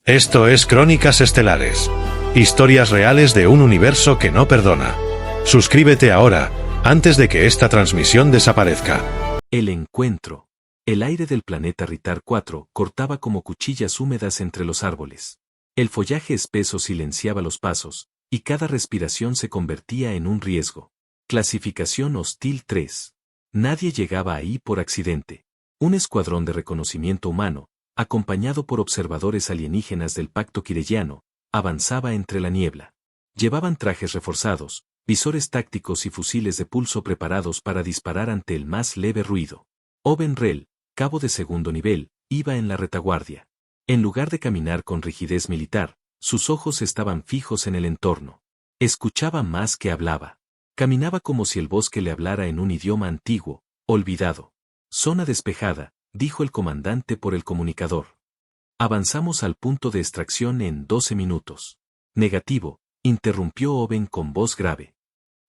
Esto es Crónicas Estelares. Historias reales de un universo que no perdona. Suscríbete ahora, antes de que esta transmisión desaparezca. El encuentro. El aire del planeta Ritar 4 cortaba como cuchillas húmedas entre los árboles. El follaje espeso silenciaba los pasos, y cada respiración se convertía en un riesgo. Clasificación hostil 3. Nadie llegaba ahí por accidente. Un escuadrón de reconocimiento humano, acompañado por observadores alienígenas del pacto kireyano, avanzaba entre la niebla. Llevaban trajes reforzados, visores tácticos y fusiles de pulso preparados para disparar ante el más leve ruido. Owen Rell, cabo de segundo nivel, iba en la retaguardia. En lugar de caminar con rigidez militar, sus ojos estaban fijos en el entorno. Escuchaba más que hablaba. Caminaba como si el bosque le hablara en un idioma antiguo, olvidado. Zona despejada, dijo el comandante por el comunicador. Avanzamos al punto de extracción en 12 minutos. Negativo, interrumpió Owen con voz grave.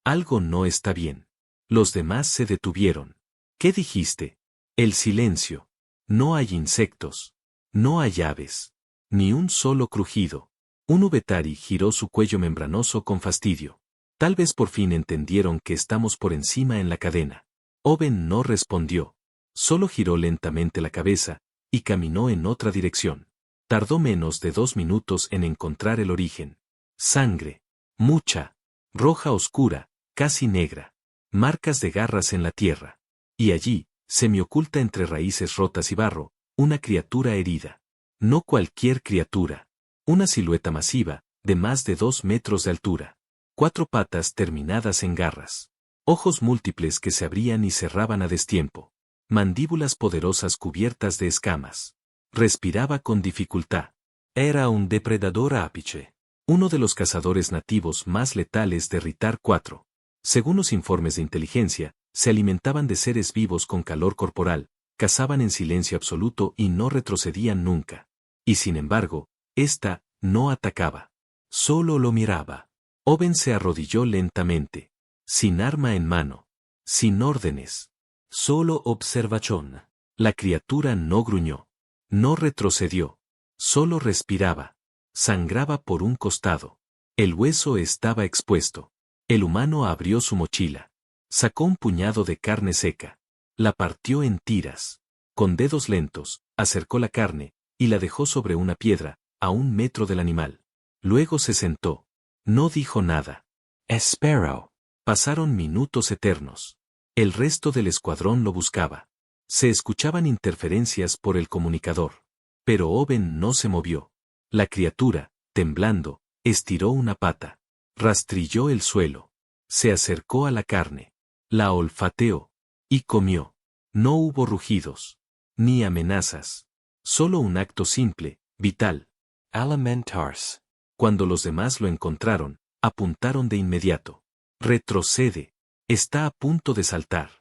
Algo no está bien. Los demás se detuvieron. ¿Qué dijiste? El silencio. No hay insectos. No hay aves. Ni un solo crujido. Un Ubetari giró su cuello membranoso con fastidio. Tal vez por fin entendieron que estamos por encima en la cadena. Owen no respondió. Solo giró lentamente la cabeza, y caminó en otra dirección. Tardó menos de 2 minutos en encontrar el origen. Sangre. Mucha. Roja oscura, casi negra. Marcas de garras en la tierra. Y allí, semioculta entre raíces rotas y barro, una criatura herida. No cualquier criatura. Una silueta masiva, de más de 2 metros de altura. 4 patas terminadas en garras. Ojos múltiples que se abrían y cerraban a destiempo. Mandíbulas poderosas cubiertas de escamas. Respiraba con dificultad. Era un depredador ápice. Uno de los cazadores nativos más letales de Ritar 4. Según los informes de inteligencia, se alimentaban de seres vivos con calor corporal, cazaban en silencio absoluto y no retrocedían nunca. Y sin embargo, ésta no atacaba. Solo lo miraba. Owen se arrodilló lentamente. Sin arma en mano. Sin órdenes. Solo observación. La criatura no gruñó. No retrocedió. Solo respiraba. Sangraba por un costado. El hueso estaba expuesto. El humano abrió su mochila. Sacó un puñado de carne seca. La partió en tiras. Con dedos lentos, acercó la carne, y la dejó sobre una piedra, a 1 metro del animal. Luego se sentó. No dijo nada. Espero. Pasaron minutos eternos. El resto del escuadrón lo buscaba. Se escuchaban interferencias por el comunicador. Pero Owen no se movió. La criatura, temblando, estiró una pata. Rastrilló el suelo. Se acercó a la carne. La olfateó. Y comió. No hubo rugidos. Ni amenazas. Solo un acto simple, vital. Alimentars. Cuando los demás lo encontraron, apuntaron de inmediato. Retrocede. Está a punto de saltar.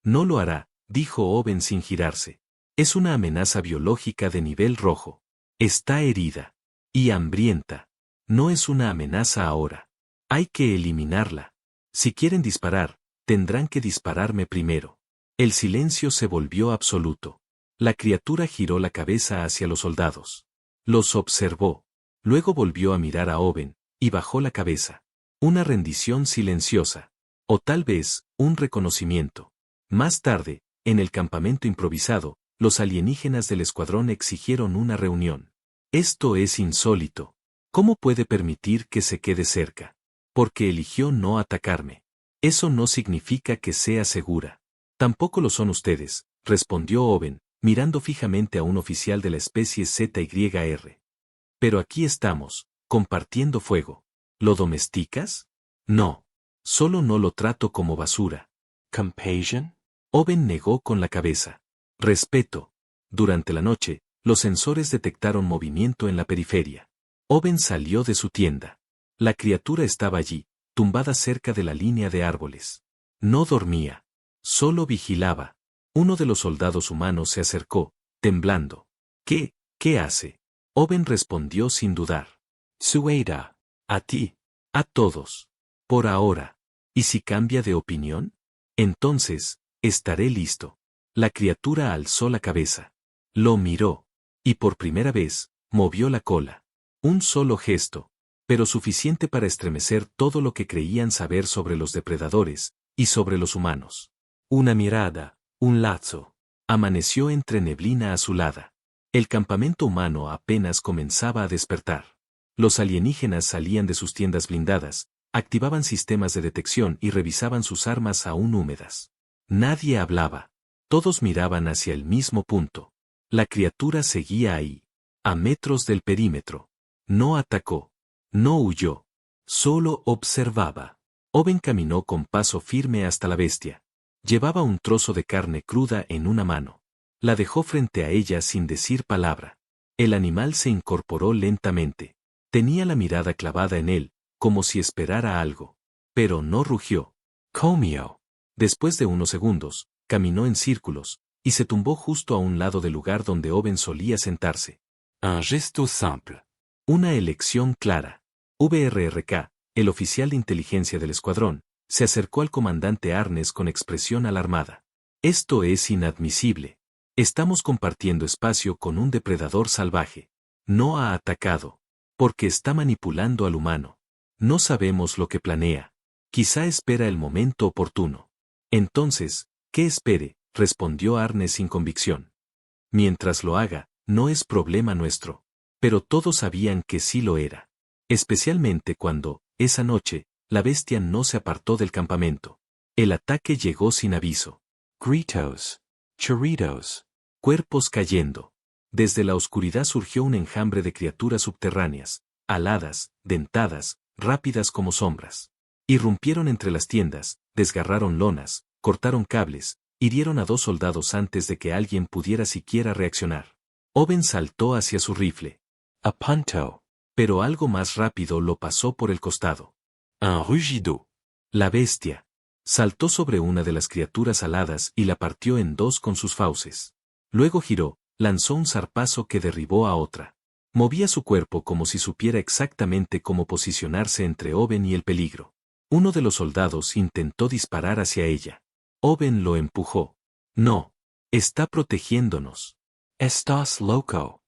No lo hará, dijo Owen sin girarse. Es una amenaza biológica de nivel rojo. Está herida. Y hambrienta. No es una amenaza ahora. Hay que eliminarla. Si quieren disparar, tendrán que dispararme primero. El silencio se volvió absoluto. La criatura giró la cabeza hacia los soldados. Los observó. Luego volvió a mirar a Owen, y bajó la cabeza. Una rendición silenciosa. O tal vez, un reconocimiento. Más tarde, en el campamento improvisado, los alienígenas del escuadrón exigieron una reunión. Esto es insólito. ¿Cómo puede permitir que se quede cerca? Porque eligió no atacarme. Eso no significa que sea segura. Tampoco lo son ustedes, respondió Owen, mirando fijamente a un oficial de la especie ZYR. Pero aquí estamos, compartiendo fuego. ¿Lo domesticas? No. Solo no lo trato como basura. ¿Compassion? Owen negó con la cabeza. Respeto. Durante la noche, los sensores detectaron movimiento en la periferia. Owen salió de su tienda. La criatura estaba allí, tumbada cerca de la línea de árboles. No dormía. Solo vigilaba. Uno de los soldados humanos se acercó, temblando. ¿Qué hace? Owen respondió sin dudar. Sueida. A ti. A todos. Por ahora. ¿Y si cambia de opinión? Entonces, estaré listo. La criatura alzó la cabeza. Lo miró. Y por primera vez, movió la cola. Un solo gesto, pero suficiente para estremecer todo lo que creían saber sobre los depredadores y sobre los humanos. Una mirada, un lazo. Amaneció entre neblina azulada. El campamento humano apenas comenzaba a despertar. Los alienígenas salían de sus tiendas blindadas, activaban sistemas de detección y revisaban sus armas aún húmedas. Nadie hablaba. Todos miraban hacia el mismo punto. La criatura seguía ahí, a metros del perímetro. No atacó. No huyó. Solo observaba. Owen caminó con paso firme hasta la bestia. Llevaba un trozo de carne cruda en una mano. La dejó frente a ella sin decir palabra. El animal se incorporó lentamente. Tenía la mirada clavada en él, como si esperara algo. Pero no rugió. Comió. Después de unos segundos, caminó en círculos, y se tumbó justo a un lado del lugar donde Owen solía sentarse. Un gesto simple. Una elección clara. VRRK, el oficial de inteligencia del escuadrón, se acercó al comandante Arnes con expresión alarmada. Esto es inadmisible. Estamos compartiendo espacio con un depredador salvaje. No ha atacado. Porque está manipulando al humano. No sabemos lo que planea. Quizá espera el momento oportuno. Entonces, ¿qué espere?, respondió Arnes sin convicción. Mientras lo haga, no es problema nuestro. Pero todos sabían que sí lo era. Especialmente cuando, esa noche, la bestia no se apartó del campamento. El ataque llegó sin aviso. Gritos. Chorritos. Cuerpos cayendo. Desde la oscuridad surgió un enjambre de criaturas subterráneas, aladas, dentadas, rápidas como sombras. Irrumpieron entre las tiendas, desgarraron lonas, cortaron cables, hirieron a 2 soldados antes de que alguien pudiera siquiera reaccionar. Owen saltó hacia su rifle. A punto. Pero algo más rápido lo pasó por el costado. Un rugido. La bestia. Saltó sobre una de las criaturas aladas y la partió en 2 con sus fauces. Luego giró, lanzó un zarpazo que derribó a otra. Movía su cuerpo como si supiera exactamente cómo posicionarse entre Owen y el peligro. Uno de los soldados intentó disparar hacia ella. Owen lo empujó. No. Está protegiéndonos. Estás loco.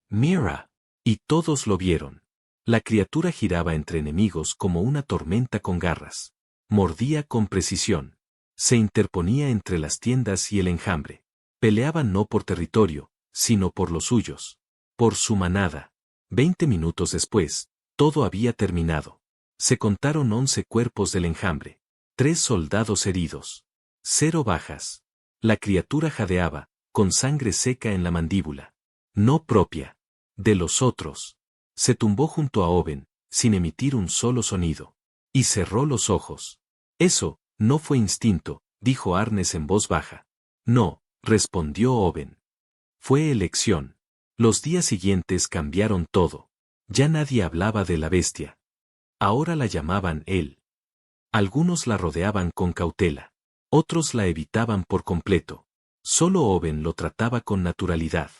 Mira. Y todos lo vieron. La criatura giraba entre enemigos como una tormenta con garras. Mordía con precisión. Se interponía entre las tiendas y el enjambre. Peleaba no por territorio, sino por los suyos. Por su manada. 20 minutos después, todo había terminado. Se contaron 11 cuerpos del enjambre. 3 soldados heridos. 0 bajas. La criatura jadeaba, con sangre seca en la mandíbula. No propia. De los otros. Se tumbó junto a Owen, sin emitir un solo sonido. Y cerró los ojos. Eso, no fue instinto, dijo Arnes en voz baja. No, respondió Owen. Fue elección. Los días siguientes cambiaron todo. Ya nadie hablaba de la bestia. Ahora la llamaban él. Algunos la rodeaban con cautela. Otros la evitaban por completo. Solo Owen lo trataba con naturalidad.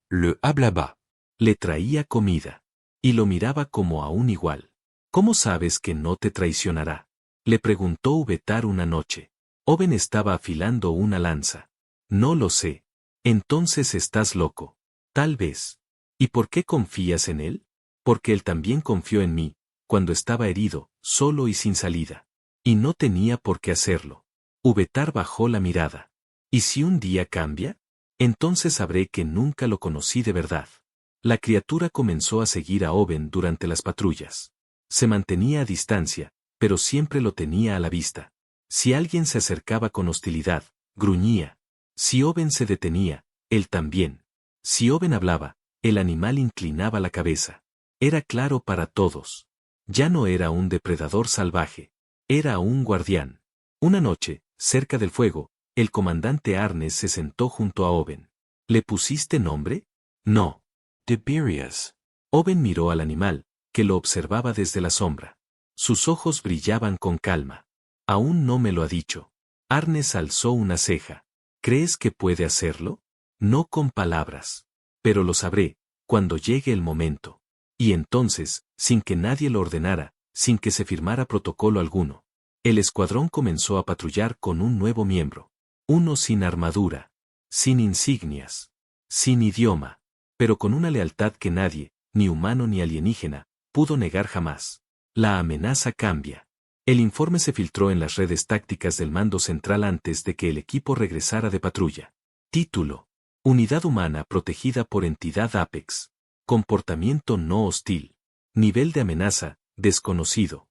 Le hablaba. Le traía comida. Y lo miraba como a un igual. ¿Cómo sabes que no te traicionará?, le preguntó Ubetar una noche. Owen estaba afilando una lanza. No lo sé. Entonces estás loco. Tal vez. ¿Y por qué confías en él? Porque él también confió en mí, cuando estaba herido, solo y sin salida. Y no tenía por qué hacerlo. Ubetar bajó la mirada. ¿Y si un día cambia? Entonces sabré que nunca lo conocí de verdad. La criatura comenzó a seguir a Owen durante las patrullas. Se mantenía a distancia, pero siempre lo tenía a la vista. Si alguien se acercaba con hostilidad, gruñía. Si Owen se detenía, él también. Si Owen hablaba, el animal inclinaba la cabeza. Era claro para todos. Ya no era un depredador salvaje. Era un guardián. Una noche, cerca del fuego, el comandante Arnes se sentó junto a Owen. ¿Le pusiste nombre? No. Tiberius. Owen miró al animal, que lo observaba desde la sombra. Sus ojos brillaban con calma. Aún no me lo ha dicho. Arnes alzó una ceja. ¿Crees que puede hacerlo? No con palabras. Pero lo sabré, cuando llegue el momento. Y entonces, sin que nadie lo ordenara, sin que se firmara protocolo alguno, el escuadrón comenzó a patrullar con un nuevo miembro. Uno sin armadura, sin insignias, sin idioma, pero con una lealtad que nadie, ni humano ni alienígena, pudo negar jamás. La amenaza cambia. El informe se filtró en las redes tácticas del mando central antes de que el equipo regresara de patrulla. Título: Unidad humana protegida por entidad Apex. Comportamiento no hostil. Nivel de amenaza, desconocido.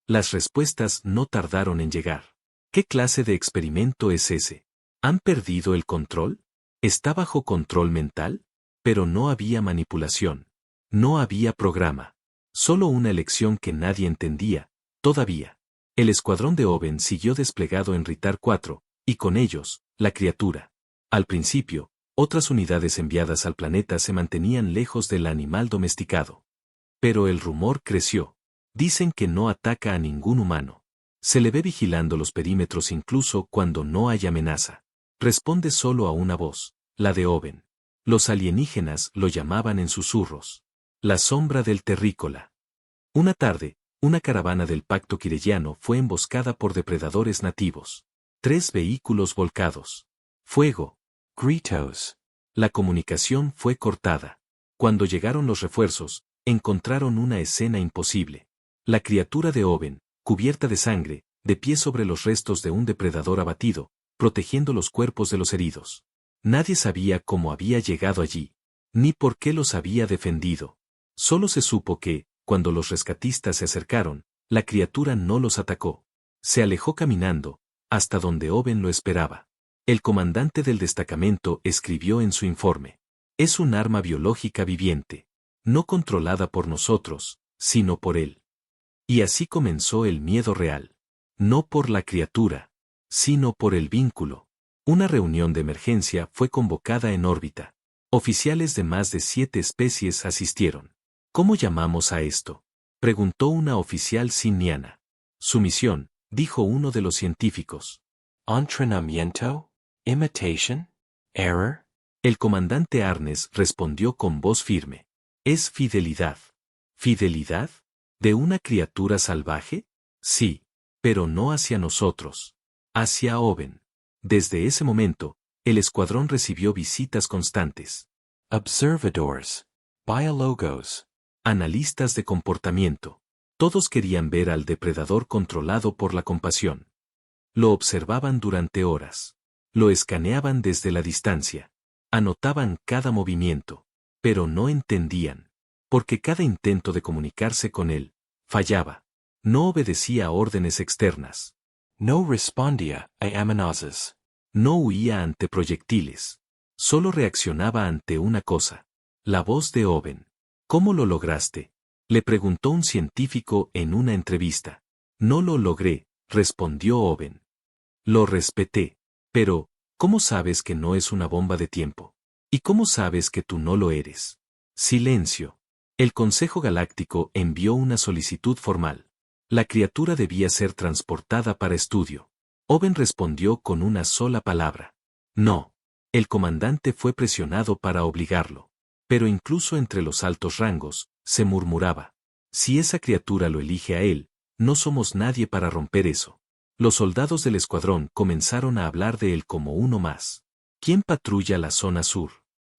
Las respuestas no tardaron en llegar. ¿Qué clase de experimento es ese? ¿Han perdido el control? ¿Está bajo control mental? Pero no había manipulación. No había programa. Solo una elección que nadie entendía, todavía. El escuadrón de Oben siguió desplegado en Ritar 4, y con ellos, la criatura. Al principio, otras unidades enviadas al planeta se mantenían lejos del animal domesticado. Pero el rumor creció. Dicen que no ataca a ningún humano. Se le ve vigilando los perímetros incluso cuando no hay amenaza. Responde solo a una voz, la de Oben. Los alienígenas lo llamaban en susurros. La sombra del terrícola. Una tarde, una caravana del pacto quirellano fue emboscada por depredadores nativos. 3 vehículos volcados. Fuego. Gritos. La comunicación fue cortada. Cuando llegaron los refuerzos, encontraron una escena imposible. La criatura de Oben, cubierta de sangre, de pie sobre los restos de un depredador abatido, protegiendo los cuerpos de los heridos. Nadie sabía cómo había llegado allí, ni por qué los había defendido. Solo se supo que, cuando los rescatistas se acercaron, la criatura no los atacó. Se alejó caminando, hasta donde Oben lo esperaba. El comandante del destacamento escribió en su informe: es un arma biológica viviente, no controlada por nosotros, sino por él. Y así comenzó el miedo real. No por la criatura, sino por el vínculo. Una reunión de emergencia fue convocada en órbita. Oficiales de más de 7 especies asistieron. ¿Cómo llamamos a esto?, preguntó una oficial simiana. Su misión, dijo uno de los científicos. Entrenamiento? Imitation? Error? El comandante Arnes respondió con voz firme. Es fidelidad. ¿Fidelidad? ¿De una criatura salvaje? Sí, pero no hacia nosotros. Hacia Oben. Desde ese momento, el escuadrón recibió visitas constantes. Observadores. Biólogos. Analistas de comportamiento. Todos querían ver al depredador controlado por la compasión. Lo observaban durante horas. Lo escaneaban desde la distancia. Anotaban cada movimiento. Pero no entendían. Porque cada intento de comunicarse con él fallaba. No obedecía a órdenes externas. No respondía a amenazas. No huía ante proyectiles. Solo reaccionaba ante una cosa. La voz de Oben. ¿Cómo lo lograste?, le preguntó un científico en una entrevista. No lo logré, respondió Oben. Lo respeté. Pero, ¿cómo sabes que no es una bomba de tiempo? ¿Y cómo sabes que tú no lo eres? Silencio. El Consejo Galáctico envió una solicitud formal. La criatura debía ser transportada para estudio. Oben respondió con una sola palabra. No. El comandante fue presionado para obligarlo. Pero incluso entre los altos rangos, se murmuraba. Si esa criatura lo elige a él, no somos nadie para romper eso. Los soldados del escuadrón comenzaron a hablar de él como uno más. ¿Quién patrulla la zona sur?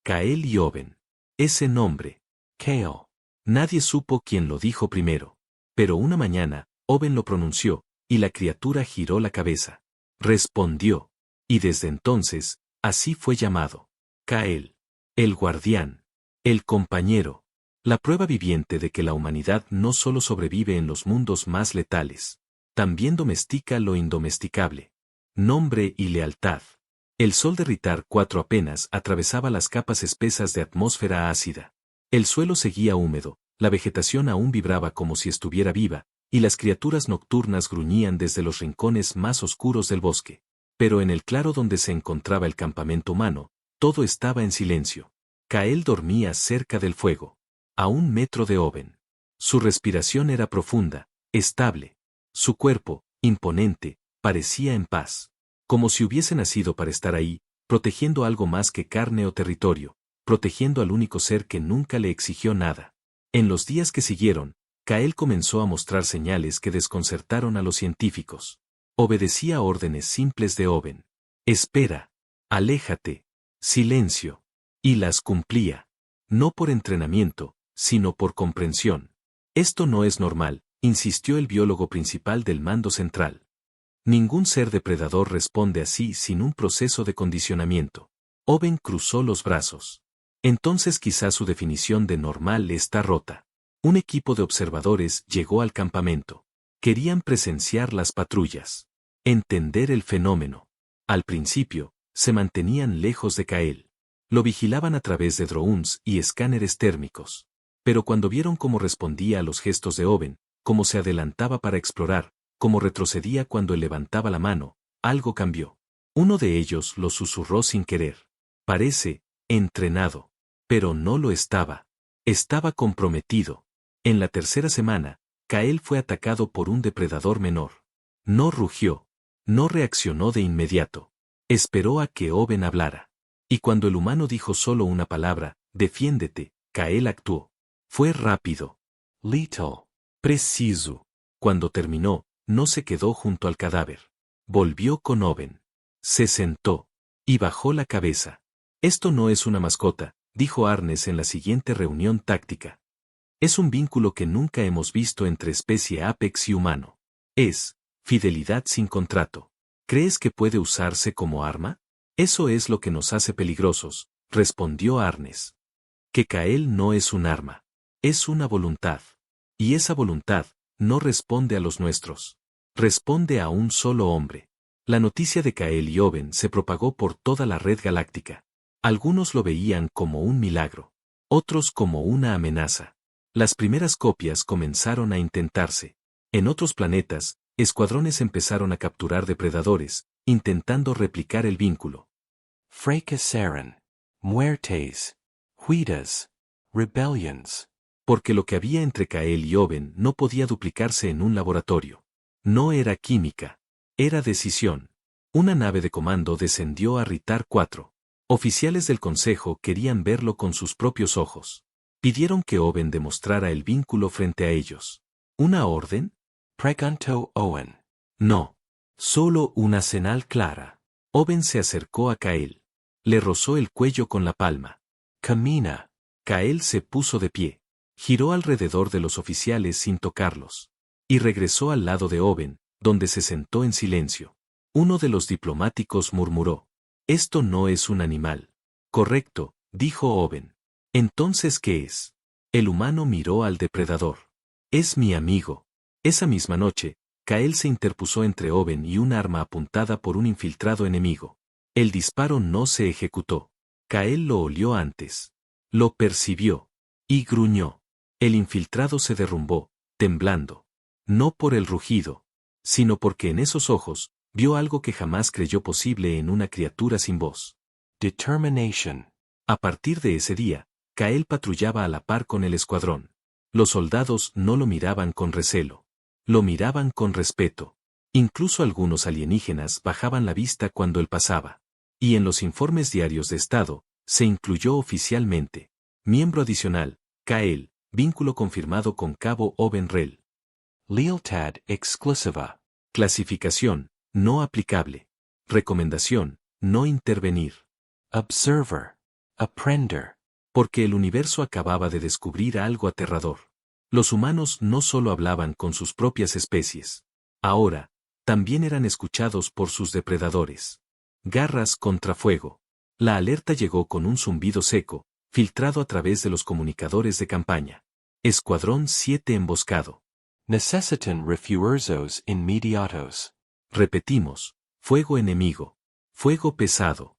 Kael y Oben. Ese nombre. Kale. Nadie supo quién lo dijo primero. Pero una mañana, Oben lo pronunció, y la criatura giró la cabeza. Respondió. Y desde entonces, así fue llamado. Kael. El guardián. El compañero. La prueba viviente de que la humanidad no solo sobrevive en los mundos más letales. También domestica lo indomesticable. Nombre y lealtad. El sol de Ritar 4 apenas atravesaba las capas espesas de atmósfera ácida. El suelo seguía húmedo, la vegetación aún vibraba como si estuviera viva, y las criaturas nocturnas gruñían desde los rincones más oscuros del bosque. Pero en el claro donde se encontraba el campamento humano, todo estaba en silencio. Kael dormía cerca del fuego, a 1 metro de Oben. Su respiración era profunda, estable. Su cuerpo, imponente, parecía en paz. Como si hubiese nacido para estar ahí, protegiendo algo más que carne o territorio, protegiendo al único ser que nunca le exigió nada. En los días que siguieron, Kael comenzó a mostrar señales que desconcertaron a los científicos. Obedecía órdenes simples de Oben. Espera. Aléjate. Silencio. Y las cumplía. No por entrenamiento, sino por comprensión. Esto no es normal, insistió el biólogo principal del mando central. Ningún ser depredador responde así sin un proceso de condicionamiento. Owen cruzó los brazos. Entonces quizás su definición de normal está rota. Un equipo de observadores llegó al campamento. Querían presenciar las patrullas. Entender el fenómeno. Al principio, se mantenían lejos de Kael. Lo vigilaban a través de drones y escáneres térmicos. Pero cuando vieron cómo respondía a los gestos de Owen, cómo se adelantaba para explorar, cómo retrocedía cuando él levantaba la mano, algo cambió. Uno de ellos lo susurró sin querer. Parece entrenado. Pero no lo estaba. Estaba comprometido. En la tercera semana, Kael fue atacado por un depredador menor. No rugió. No reaccionó de inmediato. Esperó a que Owen hablara. Y cuando el humano dijo solo una palabra, defiéndete, Kael actuó. Fue rápido. Lethal. Preciso. Cuando terminó, no se quedó junto al cadáver. Volvió con Owen. Se sentó. Y bajó la cabeza. Esto no es una mascota, dijo Arnes en la siguiente reunión táctica. Es un vínculo que nunca hemos visto entre especie Apex y humano. Es fidelidad sin contrato. ¿Crees que puede usarse como arma? Eso es lo que nos hace peligrosos, respondió Arnes. Que Kael no es un arma. Es una voluntad. Y esa voluntad no responde a los nuestros. Responde a un solo hombre. La noticia de Kael y Owen se propagó por toda la red galáctica. Algunos lo veían como un milagro. Otros como una amenaza. Las primeras copias comenzaron a intentarse. En otros planetas, escuadrones empezaron a capturar depredadores, intentando replicar el vínculo. Fracasaron. Muertes. Huidas. Rebellions. Porque lo que había entre Kael y Owen no podía duplicarse en un laboratorio. No era química. Era decisión. Una nave de comando descendió a Ritar 4. Oficiales del Consejo querían verlo con sus propios ojos. Pidieron que Owen demostrara el vínculo frente a ellos. ¿Una orden? Preguntó Owen. No. Solo una señal clara. Owen se acercó a Kael. Le rozó el cuello con la palma. Camina. Kael se puso de pie. Giró alrededor de los oficiales sin tocarlos. Y regresó al lado de Owen, donde se sentó en silencio. Uno de los diplomáticos murmuró. Esto no es un animal. Correcto, dijo Owen. Entonces, ¿qué es? El humano miró al depredador. Es mi amigo. Esa misma noche, Kael se interpuso entre Owen y un arma apuntada por un infiltrado enemigo. El disparo no se ejecutó. Kael lo olió antes. Lo percibió. Y gruñó. El infiltrado se derrumbó, temblando. No por el rugido, sino porque en esos ojos, vio algo que jamás creyó posible en una criatura sin voz. Determination. A partir de ese día, Kael patrullaba a la par con el escuadrón. Los soldados no lo miraban con recelo. Lo miraban con respeto. Incluso algunos alienígenas bajaban la vista cuando él pasaba. Y en los informes diarios de Estado, se incluyó oficialmente. Miembro adicional, Kael, vínculo confirmado con Cabo Owen Rel. Lealtad exclusiva. Clasificación, no aplicable. Recomendación, no intervenir. Observer. Apprender. Porque el universo acababa de descubrir algo aterrador. Los humanos no solo hablaban con sus propias especies. Ahora, también eran escuchados por sus depredadores. Garras contra fuego. La alerta llegó con un zumbido seco, filtrado a través de los comunicadores de campaña. Escuadrón 7 emboscado. Necesitan refuerzos inmediatos. Repetimos, fuego enemigo. Fuego pesado.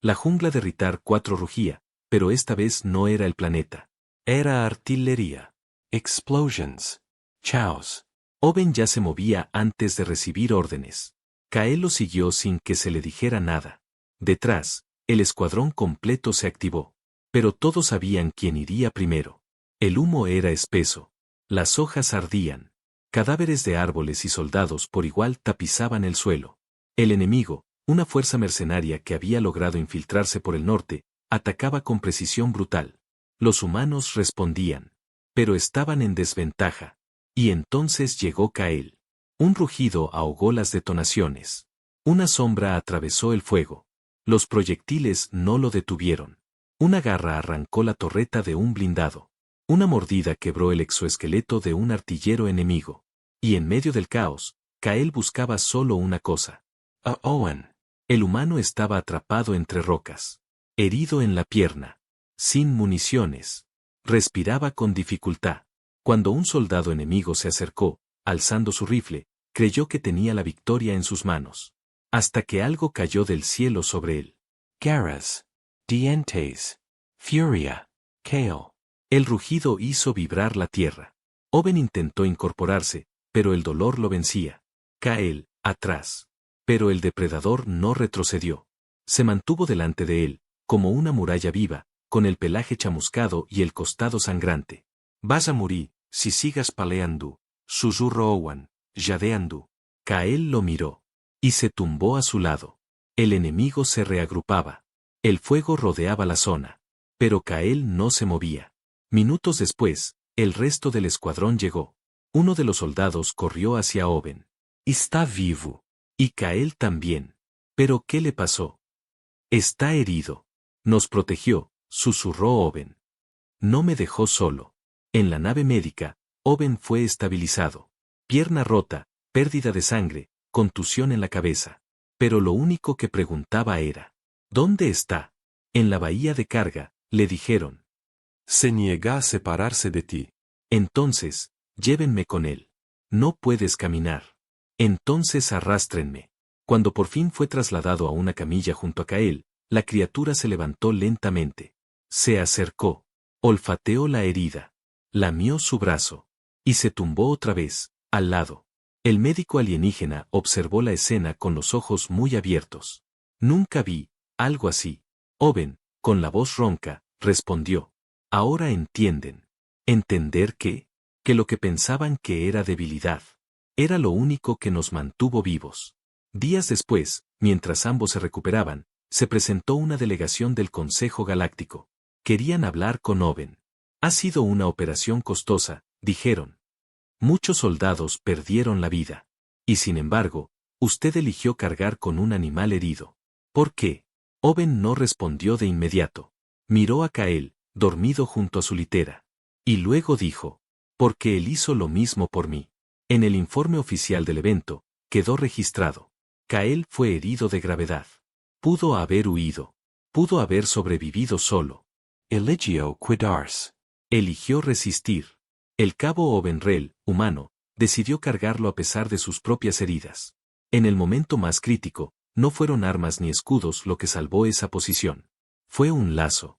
La jungla de Ritar 4 rugía, pero esta vez no era el planeta. Era artillería. Explosions. Chaos. Owen ya se movía antes de recibir órdenes. Kael lo siguió sin que se le dijera nada. Detrás, el escuadrón completo se activó. Pero todos sabían quién iría primero. El humo era espeso. Las hojas ardían. Cadáveres de árboles y soldados por igual tapizaban el suelo. El enemigo, una fuerza mercenaria que había logrado infiltrarse por el norte, atacaba con precisión brutal. Los humanos respondían. Pero estaban en desventaja. Y entonces llegó Kael. Un rugido ahogó las detonaciones. Una sombra atravesó el fuego. Los proyectiles no lo detuvieron. Una garra arrancó la torreta de un blindado. Una mordida quebró el exoesqueleto de un artillero enemigo. Y en medio del caos, Kael buscaba solo una cosa. A Owen. El humano estaba atrapado entre rocas. Herido en la pierna. Sin municiones. Respiraba con dificultad. Cuando un soldado enemigo se acercó, alzando su rifle, creyó que tenía la victoria en sus manos. Hasta que algo cayó del cielo sobre él. Garras. Dientes. Furia. Kale. El rugido hizo vibrar la tierra. Owen intentó incorporarse, pero el dolor lo vencía. Kael, atrás. Pero el depredador no retrocedió. Se mantuvo delante de él, como una muralla viva, con el pelaje chamuscado y el costado sangrante. Vas a morir, si sigas peleando, susurró Owen, jadeando. Kael lo miró. Y se tumbó a su lado. El enemigo se reagrupaba. El fuego rodeaba la zona. Pero Kael no se movía. Minutos después, el resto del escuadrón llegó. Uno de los soldados corrió hacia Owen. Está vivo. Y Kael también. ¿Pero qué le pasó? Está herido. Nos protegió, susurró Owen. No me dejó solo. En la nave médica, Owen fue estabilizado. Pierna rota, pérdida de sangre, contusión en la cabeza. Pero lo único que preguntaba era, ¿dónde está? En la bahía de carga, le dijeron. Se niega a separarse de ti. Entonces, llévenme con él. No puedes caminar. Entonces arrástrenme. Cuando por fin fue trasladado a una camilla junto a Kael, la criatura se levantó lentamente. Se acercó. Olfateó la herida. Lamió su brazo. Y se tumbó otra vez, al lado. El médico alienígena observó la escena con los ojos muy abiertos. Nunca vi algo así. Owen, con la voz ronca, respondió. Ahora entienden. ¿Entender qué? Que lo que pensaban que era debilidad. Era lo único que nos mantuvo vivos. Días después, mientras ambos se recuperaban, se presentó una delegación del Consejo Galáctico. Querían hablar con Owen. Ha sido una operación costosa, dijeron. Muchos soldados perdieron la vida. Y sin embargo, usted eligió cargar con un animal herido. ¿Por qué? Owen no respondió de inmediato. Miró a Kael, dormido junto a su litera. Y luego dijo, porque él hizo lo mismo por mí. En el informe oficial del evento, quedó registrado. Kael fue herido de gravedad. Pudo haber huido. Pudo haber sobrevivido solo. Eligio quidars. Eligió resistir. El cabo Owen Rel, humano, decidió cargarlo a pesar de sus propias heridas. En el momento más crítico, no fueron armas ni escudos lo que salvó esa posición. Fue un lazo.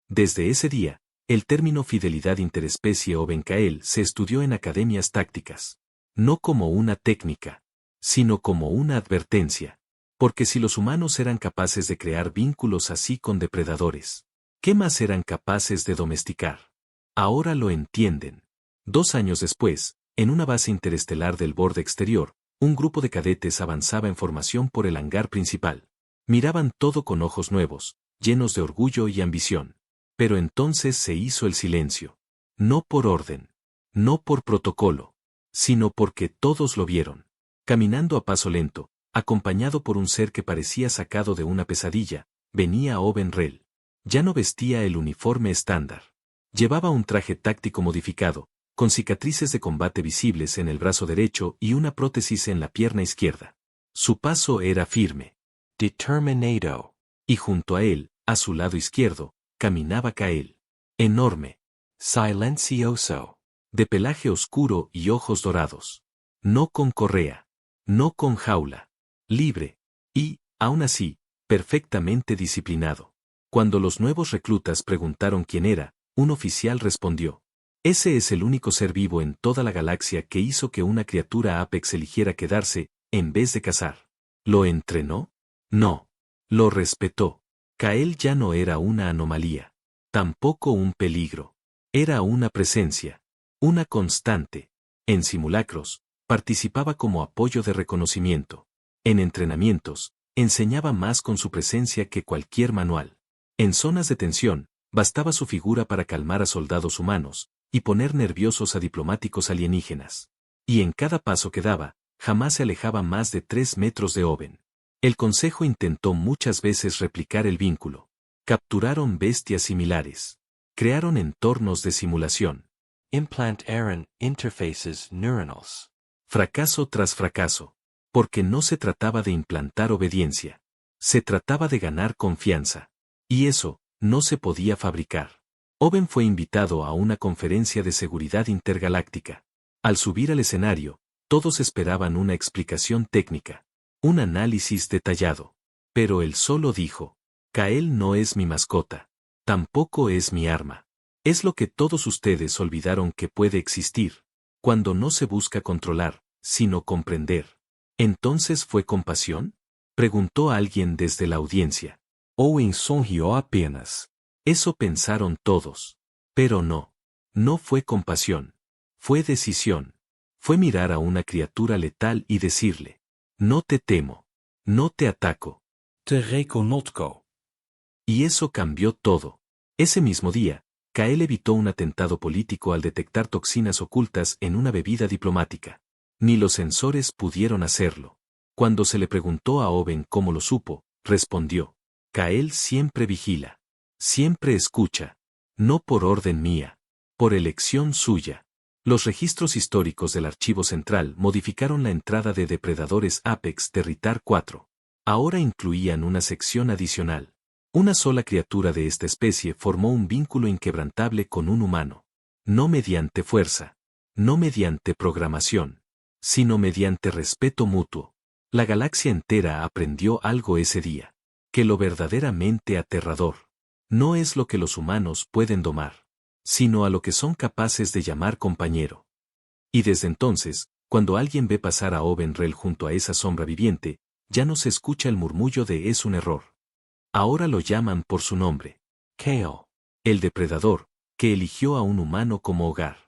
Desde ese día, el término fidelidad interespecie Owen-Kael se estudió en academias tácticas. No como una técnica, sino como una advertencia. Porque si los humanos eran capaces de crear vínculos así con depredadores, ¿qué más eran capaces de domesticar? Ahora lo entienden. 2 años después, en una base interestelar del borde exterior, un grupo de cadetes avanzaba en formación por el hangar principal. Miraban todo con ojos nuevos, llenos de orgullo y ambición. Pero entonces se hizo el silencio. No por orden. No por protocolo. Sino porque todos lo vieron. Caminando a paso lento, acompañado por un ser que parecía sacado de una pesadilla, venía Owen Rel. Ya no vestía el uniforme estándar. Llevaba un traje táctico modificado, con cicatrices de combate visibles en el brazo derecho y una prótesis en la pierna izquierda. Su paso era firme. Determinado. Y junto a él, a su lado izquierdo, caminaba Kael. Enorme. Silencioso. De pelaje oscuro y ojos dorados. No con correa. No con jaula. Libre. Y, aún así, perfectamente disciplinado. Cuando los nuevos reclutas preguntaron quién era, un oficial respondió. Ese es el único ser vivo en toda la galaxia que hizo que una criatura Apex eligiera quedarse, en vez de cazar. ¿Lo entrenó? No. Lo respetó. Kael ya no era una anomalía. Tampoco un peligro. Era una presencia. Una constante. En simulacros, participaba como apoyo de reconocimiento. En entrenamientos, enseñaba más con su presencia que cualquier manual. En zonas de tensión, bastaba su figura para calmar a soldados humanos, y poner nerviosos a diplomáticos alienígenas. Y en cada paso que daba, jamás se alejaba más de 3 metros de Owen. El Consejo intentó muchas veces replicar el vínculo. Capturaron bestias similares. Crearon entornos de simulación. Implantaron interfaces neuronales. Fracaso tras fracaso. Porque no se trataba de implantar obediencia. Se trataba de ganar confianza. Y eso, no se podía fabricar. Owen fue invitado a una conferencia de seguridad intergaláctica. Al subir al escenario, todos esperaban una explicación técnica. Un análisis detallado. Pero él solo dijo: Kael no es mi mascota. Tampoco es mi arma. Es lo que todos ustedes olvidaron que puede existir, cuando no se busca controlar, sino comprender. ¿Entonces fue compasión? Preguntó alguien desde la audiencia. Owen sonrió apenas. Eso pensaron todos. Pero no. No fue compasión. Fue decisión. Fue mirar a una criatura letal y decirle: no te temo. No te ataco. Te reconozco. Y eso cambió todo. Ese mismo día, Kael evitó un atentado político al detectar toxinas ocultas en una bebida diplomática. Ni los sensores pudieron hacerlo. Cuando se le preguntó a Owen cómo lo supo, respondió: Kael siempre vigila. Siempre escucha. No por orden mía. Por elección suya. Los registros históricos del Archivo Central modificaron la entrada de depredadores Apex de Ritar 4. Ahora incluían una sección adicional. Una sola criatura de esta especie formó un vínculo inquebrantable con un humano. No mediante fuerza. No mediante programación. Sino mediante respeto mutuo. La galaxia entera aprendió algo ese día. Que lo verdaderamente aterrador no es lo que los humanos pueden domar, sino a lo que son capaces de llamar compañero. Y desde entonces, cuando alguien ve pasar a Owen Rel junto a esa sombra viviente, ya no se escucha el murmullo de "es un error". Ahora lo llaman por su nombre. Kael. El depredador, que eligió a un humano como hogar.